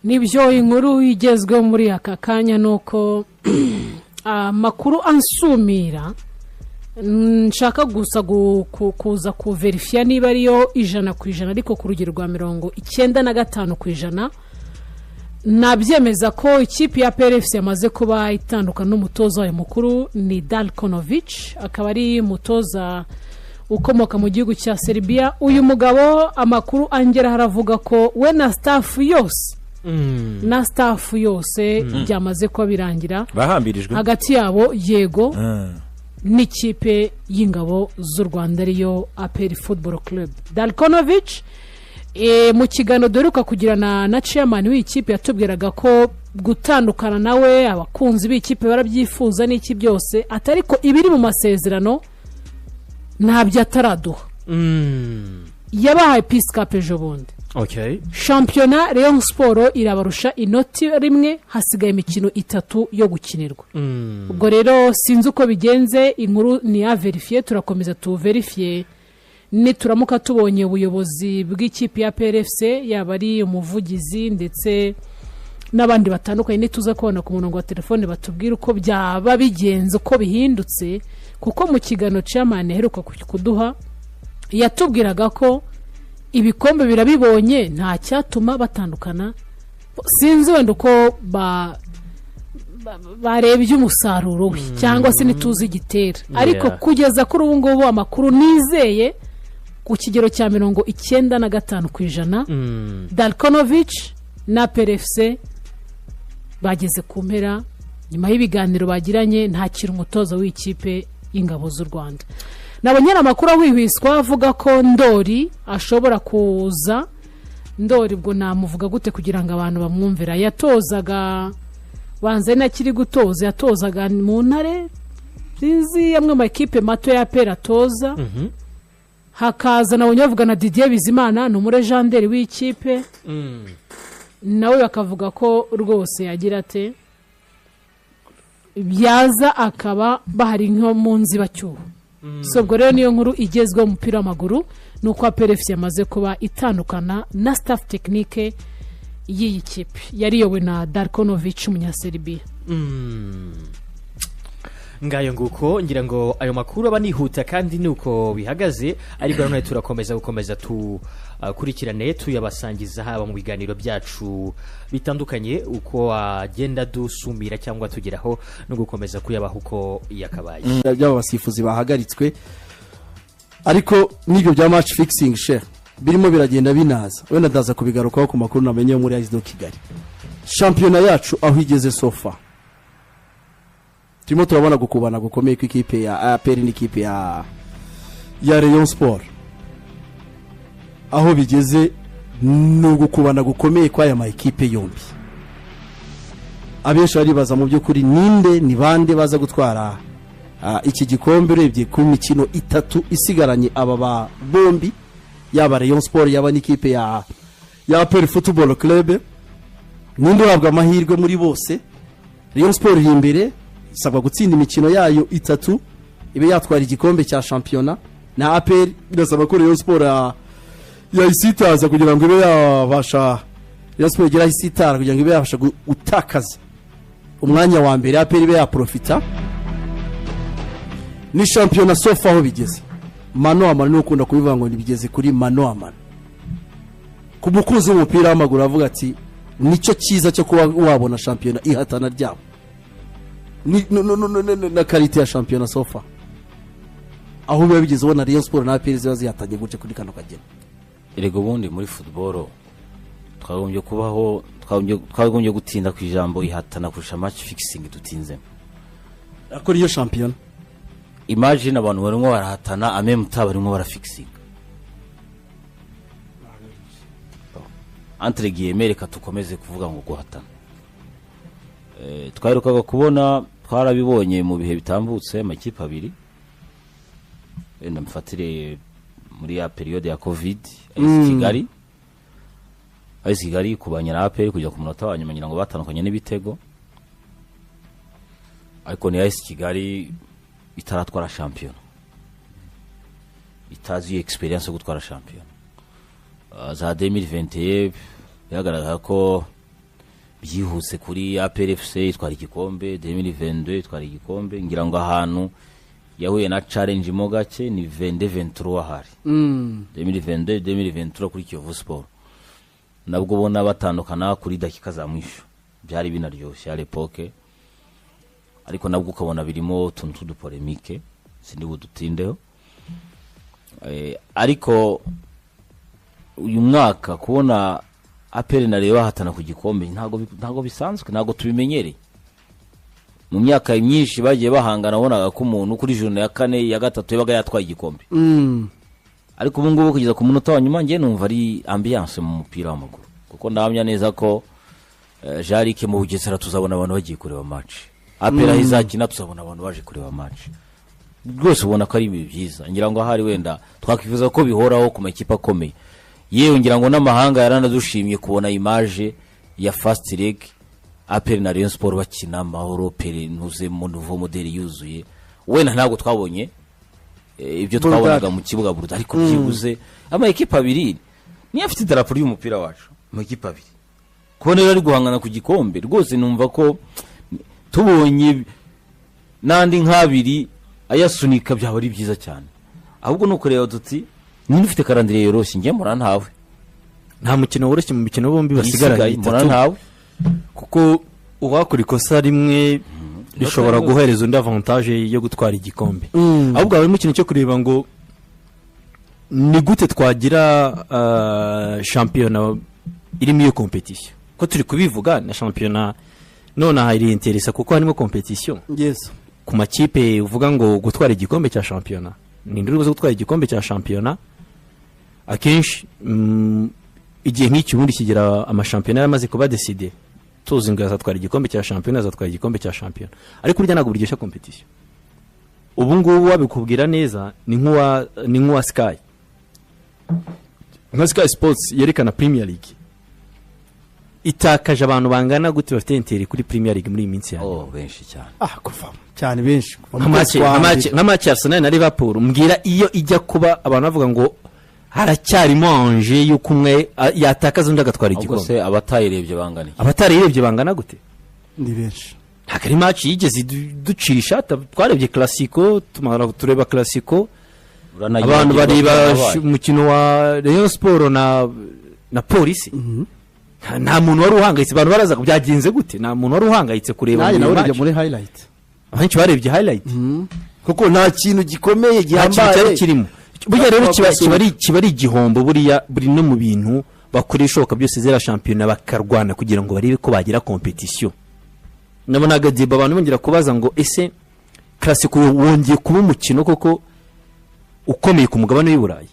nibyo inkuru igezweho muri aka kanya nuko amakuru ansumira nshaka gusa kuza kuverifiya niba ariyo 100% ariko ku rugero rwa 95% nabyemeza ko ikipe ya PRFC yamaze kuba itandukana n'umutoza wayo mukuru ni Dalkonovic, akaba ari mutoza ukomoka mu gihugu cya Serbia. Uyu mugabo amakuru angera haravuga ko we na staff yose byamaze kuba birangira bahambirijwe hagati yabo yego n'ikipe y'ingabo z'u Rwanda ariyo APR Football Club. Dalkonovic mu kiganiro duheruka kugirana na chairman w'ikipe yatubwiraga ko gutandukana nawe abakunzi b'ikipe barabyifuza n'iki byose atari ko ibiri mu masezerano ntabyo ataraduha. Yabahaye peace cup ejo bundi. Okay. Championnat Rayon Sport irabarusha inoti rimwe, hasigaye imikino 3 yo gukinirwa. Ubwo rero sinzi uko bigenze, inkuru ni ya verifier, turakomeza tu verifier ni turamuka tubonye ubuyobozi bw'ikipe ya PRFC yaba ari umuvugizi ndetse n'abandi batandukanye nituza kubona ku murongo wa telefone batubwira uko byaba bigenze uko bihindutse, kuko mu kigano chairman heruka kuduha yatubwiraga ko ibikombe birabibonye nta cyatuma batandukana. Sinzi wenda uko barebye umusaruro we cyangwa se nituzi igitera, ariko kugeza kuri ubu ngubu amakuru nizeye ku kigero cya 95% Dalkonovic na PRFC bageze ku mpera nyuma y'ibiganiro bagiranye nta kiri umutoza w'ikipe y'ingabo z'u Rwanda. Nabonye amakuru ahwihwiswa avuga ko Ndori ashobora kuza. Ndori bwo namuvuga gute kugira ngo abantu bamwumvira? Yatozaga banze nakiri gutoza, yatozaga mu ntare sinzi yamwe mu equipe mato ya PERA toza. Hakaza nabonye bavuga na Didier Bizimana no muri Janderi w'ikipe. Nawe bakavuga ko rwose yagira ate byaza akaba bahari nko mu nzibacyuho. So ubwo rero niyo nkuru igezweho umupira w'amaguru nuko PRFC yamaze kuba itandukana na staff technique y'iyi kipe yariyowe na Dalkonovic umunyaserbia. Ngayo nguko ngira ngo ayo makuru aba nihuta kandi nuko bihagaze, ariko none turakomeza kurikirane tuyabasangiza haba mu biganiro byacu bitandukanye uko agenda dusumira cyangwa tugeraho no gukomeza kuyabaho uko yakabaye. Byaba basifuzi bahagaritswe, ariko n'ibyo bya match fixing share birimo biragenda binaza, wenda ndaza kubigarukaho ku makuru namenye muri Azido Kigali. Championnat yacu aho igeze sofa turimo turabona gukubana gukomeye ku ikipe ya APR n'ikipe ya Rayon Sport. Aho bigeze no gukubana gukomeye kwa aya ma ekipe yombi. Abenshi baribaza mu by'ukuri ninde ni bande baza gutwara iki gikombe urebye ku mikino 3 isigaranye aba ba bombi, yaba Rayon Sport yaba n'ikipe ya APR Football Club. Ninde wabwa amahirwe muri bose? Rayon Sport iri imbere, isabwa gutsinda imikino yayo 3 ibe yatwara igikombe cya championnat, na APR birasaba ko Rayon Sport yayisitaza kugira ngo ibe yabasha Rayon Sport igira isitara kugira ngo ibe yabasha gutakaza umwanya wa mbere, APR ibe yaprofita. Ni championnat sofa aho bigeze mano amano n'ukunda kubivuga ngo nibigeze kuri mano amano. Ku mukunzi w'umupira w'amaguru avuga ati nicyo cyiza cyo kuba wabona championnat ihatana ryabo na qualité ya championnat sofa aho biba bigeze ubona Rayon Sport na APR ziba zihatanye guce kuri kano kageni. Erego bundi muri football twagombye kubaho, twagombye gutinda ku ijambo ihatana kurusha match fixing dutinze. Akora iyo championnat, imagine abantu barimo barahatana ameme tabarimo barafixing entre guillemets, reka tukomeze kuvuga ngo guhatana. Twaherukaga kubona, twarabibonye mu bihe bitambutse amakipe abiri, wenda mfatire muri ya periode ya covid AS Kigali kubanya na APR kujya ku munota wa nyuma ngira ngo batandukanye n'ibitego, ariko ni AS Kigali itaratwara champion, itazi experience yo gutwara champion. Za 2021 yagaragara ko byihuse kuri APRFC itwara igikombe 2022 itwara igikombe ngira ngo ahantu yahuye na challenge mo gake ni 2023 hari 2022 2023 kuri Kiyovu Sport nabwo bona batandukana kuri dakika za mwisho byari binaryoshye à l'époque ariko nabwo ukabona birimo tuntu tudupolemique sindi budutindeho ariko uyu mwaka kubona APR na Rayon bahatana ku gikombe ntago bisanzwe ntago tubimenyereye mu myaka myinshi bagiye bahangana bonaga ko umuntu kuri journée ya 4 ya 3 yabaga yatwaye igikombe ariko ubu ngubu kugeza ku munota wa nyuma ngiye numva ari ambiance mu mupira w'amaguru kuko ndahamya neza ko Jarike mu Bugesera tuzabona abantu bagiye kureba match APR izakina tuzabona abantu baje kureba match rwose ubona ko ari ibintu byiza ngira ngo ahari wenda twakwifuza ko bihoraho ku makipe akomeye yewe ngira ngo n'amahanga yaranadushimye kubona image ya Fast Leg APR na Rayon Sport bakina mahoro pere ntuze mu nouveau modèle yuzuye wenda ntabwo twabonye ibyo twabonaga mu kibuga buruda ariko byibuze ama equipe abiri ni afite idarapo y'umupira wacu mu equipe abiri kubona rero ari guhangana ku gikombe rwose numva ko tubonye nandi nk'abiri ayasunika byaba ari byiza cyane ahubwo nuko rero tuti nini ufite karandire yoroshye ngiye mura ntawe nta mukino woroshye mu mikino bombi basigaranye mura ntawe kuko uwakora ikosa rimwe rishobora guhereza undi avantage yo gutwara igikombe ahubwo harimo ikintu cyo kureba ngo ni gute twagira shampiyona irimo iyo competition ko turi kubivuga na shampiyona none hari interesa kuko harimo competition yes ku makipe uvuga ngo gutwara igikombe cya shampiyona ni nduri buze gutwara igikombe cya shampiyona akenshi igihe nk'iki ubundi kigira amashampiyona yamaze kuba decide tuzi ngo azatwara igikombe cya shampiyona azatwara igikombe cya shampiyona ariko burya ntabwo buryoshya competition ubu ngubu wabikubwira neza ni nk'uwa Sky nka Sky Sports yerekana Premier League itakaje abantu bangana gute bafite interi kuri Premier League muri iyi minsi yawe benshi cyane kuva cyane benshi nka match Arsenal na Liverpool mbwira iyo ijya kuba abantu bavuga ngo haracyarimo anje yuko umwe yatakaza undi agatwara igikombe se abatayirebye bangana gute ni benshi hakari match yigeze ducisha twarebye Classico tumara tureba Classico abantu bareba umukino wa Rayon Sport na Police nta muntu wari uhangayitse abantu baraza byagenze gute nta muntu wari uhangayitse kureba muri highlight abenshi barebye highlight kuko nta kintu gikomeye gihambaye kirimo burya rero kiba ari igihombo buriya buri no mu bintu bakoresha byose zera shampiyona bakarwana kugira ngo barebe ko bagira competition nabonaga diba abantu bongera kubaza ngo ese Classico wongeye kuba umukino koko ukomeye ku mugabane w'Iburayi